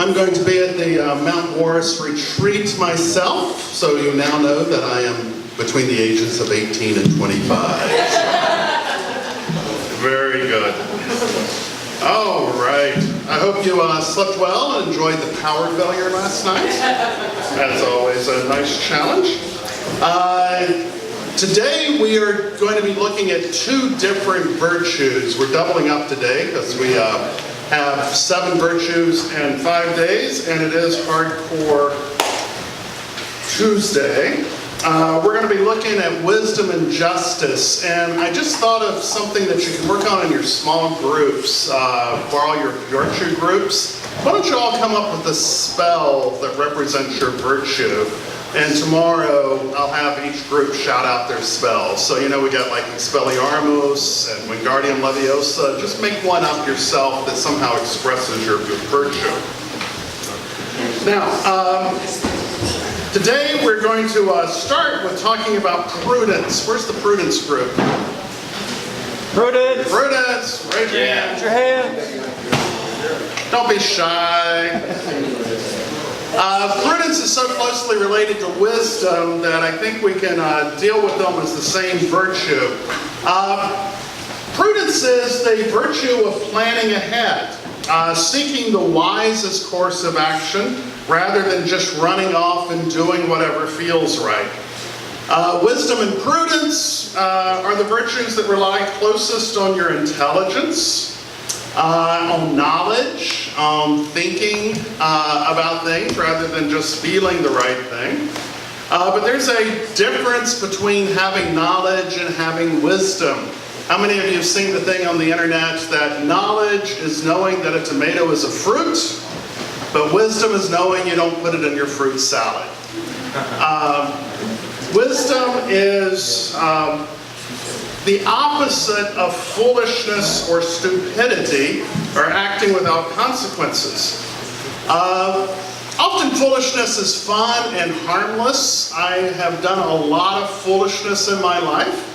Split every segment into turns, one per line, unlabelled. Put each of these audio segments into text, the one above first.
I'm going to be at the Mount Morris retreat myself, so you now know that I am between the ages of 18 and 25. Very good. All right. I hope you slept well and enjoyed the power failure last night. That's always a nice challenge. Today we are going to be looking at two different virtues. We're doubling up today because we have 7 virtues in 5 days, and it is Hardcore Tuesday. We're going to be looking at wisdom and justice, and I just thought of something that you can work on in your small groups, for all your virtue groups. Why don't you all come up with a spell that represents your virtue? And tomorrow, I'll have each group shout out their spells. So, we got like Expelliarmus and Wingardium Leviosa. Just make one up yourself that somehow expresses your virtue. Now, today we're going to start with talking about prudence. Where's the prudence group?
Prudence!
Prudence! Raise your hand.
Raise your hand.
Don't be shy. Prudence is so closely related to wisdom that I think we can deal with them as the same virtue. Prudence is the virtue of planning ahead, seeking the wisest course of action rather than just running off and doing whatever feels right. Wisdom and prudence are the virtues that rely closest on your intelligence, on knowledge, on thinking about things rather than just feeling the right thing. But there's a difference between having knowledge and having wisdom. How many of you have seen the thing on the internet that knowledge is knowing that a tomato is a fruit, but wisdom is knowing you don't put it in your fruit salad? Wisdom is the opposite of foolishness or stupidity, or acting without consequences. Often foolishness is fun and harmless. I have done a lot of foolishness in my life.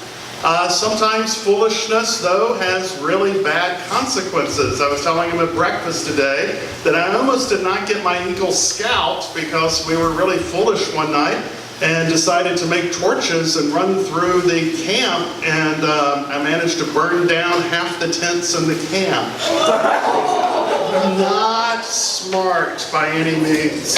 Sometimes foolishness, though, has really bad consequences. I was telling him at breakfast today that I almost did not get my Eagle Scout because we were really foolish one night and decided to make torches and run through the camp, and I managed to burn down half the tents in the camp. Not smart by any means.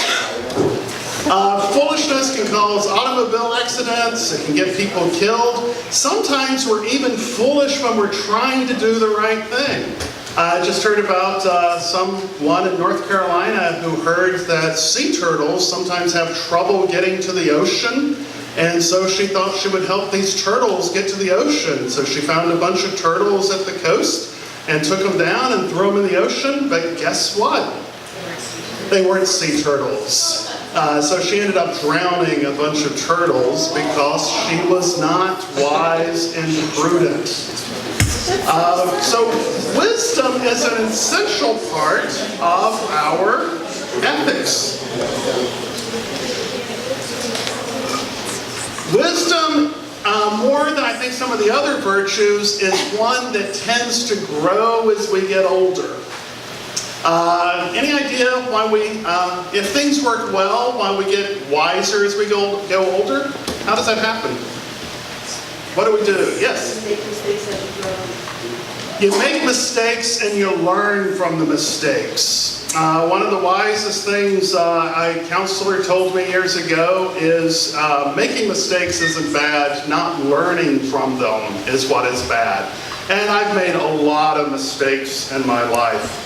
Foolishness can cause automobile accidents. It can get people killed. Sometimes we're even foolish when we're trying to do the right thing. I just heard about someone in North Carolina who heard that sea turtles sometimes have trouble getting to the ocean, and so she thought she would help these turtles get to the ocean. So she found a bunch of turtles at the coast and took them down and threw them in the ocean, but guess what? They weren't sea turtles. So she ended up drowning a bunch of turtles because she was not wise and prudent. So wisdom is an essential part of our ethics. Wisdom, more than I think some of the other virtues, is one that tends to grow as we get older. Any idea why if things work well, why we get wiser as we go older? How does that happen? What do we do? Yes?
You make mistakes as you grow.
You make mistakes and you learn from the mistakes. One of the wisest things a counselor told me years ago is making mistakes isn't bad, not learning from them is what is bad. And I've made a lot of mistakes in my life.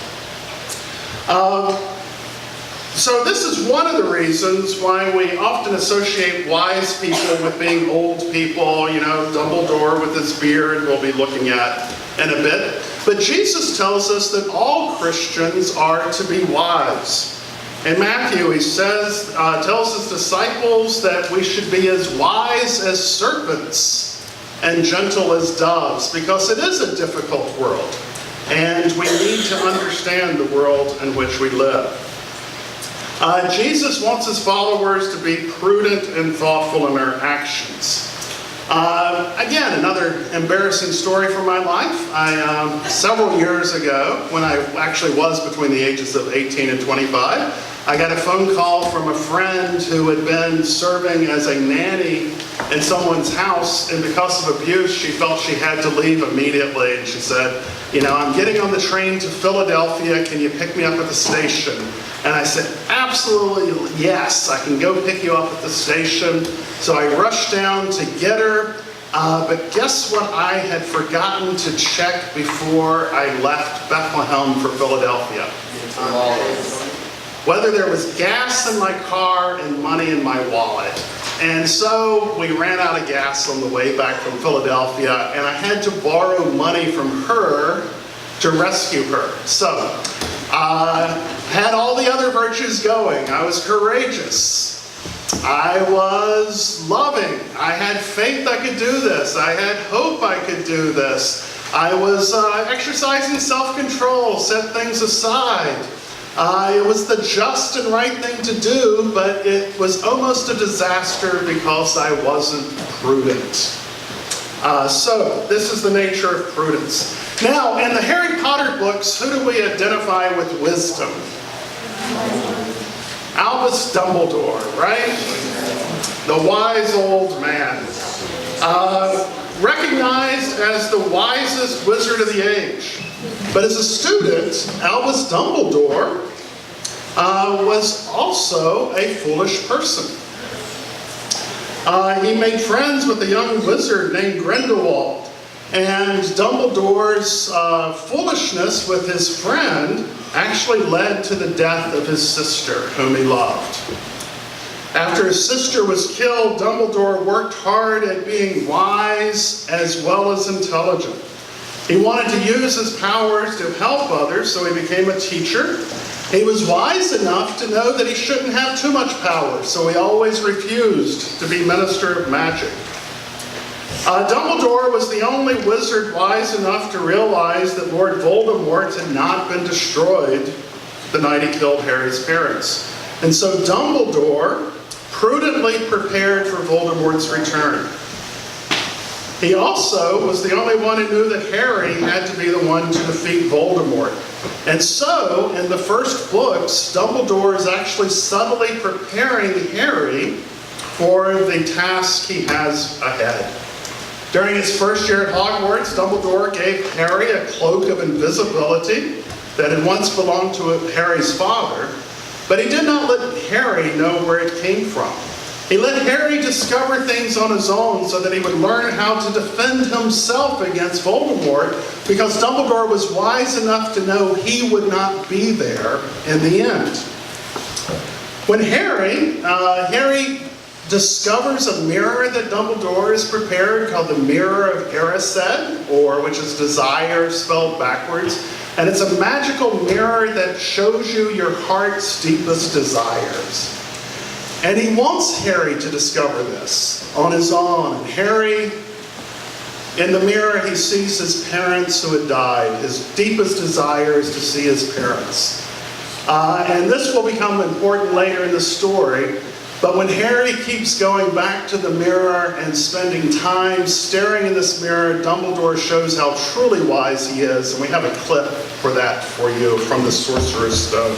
So this is one of the reasons why we often associate wise people with being old people. Dumbledore with his beard we'll be looking at in a bit. But Jesus tells us that all Christians are to be wise. In Matthew, he tells his disciples that we should be as wise as serpents and gentle as doves, because it is a difficult world. And we need to understand the world in which we live. Jesus wants his followers to be prudent and thoughtful in their actions. again, another embarrassing story from my life. Several years ago, when I actually was between the ages of 18 and 25, I got a phone call from a friend who had been serving as a nanny in someone's house, and because of abuse, she felt she had to leave immediately. And she said, I'm getting on the train to Philadelphia. Can you pick me up at the station? And I said, absolutely yes, I can go pick you up at the station. So I rushed down to get her, but guess what I had forgotten to check before I left Bethlehem for Philadelphia? Whether there was gas in my car and money in my wallet. And so we ran out of gas on the way back from Philadelphia, and I had to borrow money from her to rescue her. So I had all the other virtues going. I was courageous. I was loving. I had faith I could do this. I had hope I could do this. I was exercising self-control, set things aside. It was the just and right thing to do, but it was almost a disaster because I wasn't prudent. So this is the nature of prudence. Now, in the Harry Potter books, who do we identify with wisdom? Albus Dumbledore, right? The wise old man. Recognized as the wisest wizard of the age. But as a student, Albus Dumbledore was also a foolish person. He made friends with a young wizard named Grindelwald. And Dumbledore's foolishness with his friend actually led to the death of his sister, whom he loved. After his sister was killed, Dumbledore worked hard at being wise as well as intelligent. He wanted to use his powers to help others, so he became a teacher. He was wise enough to know that he shouldn't have too much power, so he always refused to be Minister of Magic. Dumbledore was the only wizard wise enough to realize that Lord Voldemort had not been destroyed the night he killed Harry's parents. And so Dumbledore prudently prepared for Voldemort's return. He also was the only one who knew that Harry had to be the one to defeat Voldemort. And so, in the first books, Dumbledore is actually subtly preparing Harry for the task he has ahead. During his first year at Hogwarts, Dumbledore gave Harry a cloak of invisibility that had once belonged to Harry's father, but he did not let Harry know where it came from. He let Harry discover things on his own so that he would learn how to defend himself against Voldemort, because Dumbledore was wise enough to know he would not be there in the end. When Harry discovers a mirror that Dumbledore has prepared called the Mirror of Erised, which is desire spelled backwards. And it's a magical mirror that shows you your heart's deepest desires. And he wants Harry to discover this on his own. And Harry, in the mirror, he sees his parents who had died. His deepest desire is to see his parents. And this will become important later in the story. But when Harry keeps going back to the mirror and spending time staring in this mirror, Dumbledore shows how truly wise he is. And we have a clip for that for you from the Sorcerer's Stone.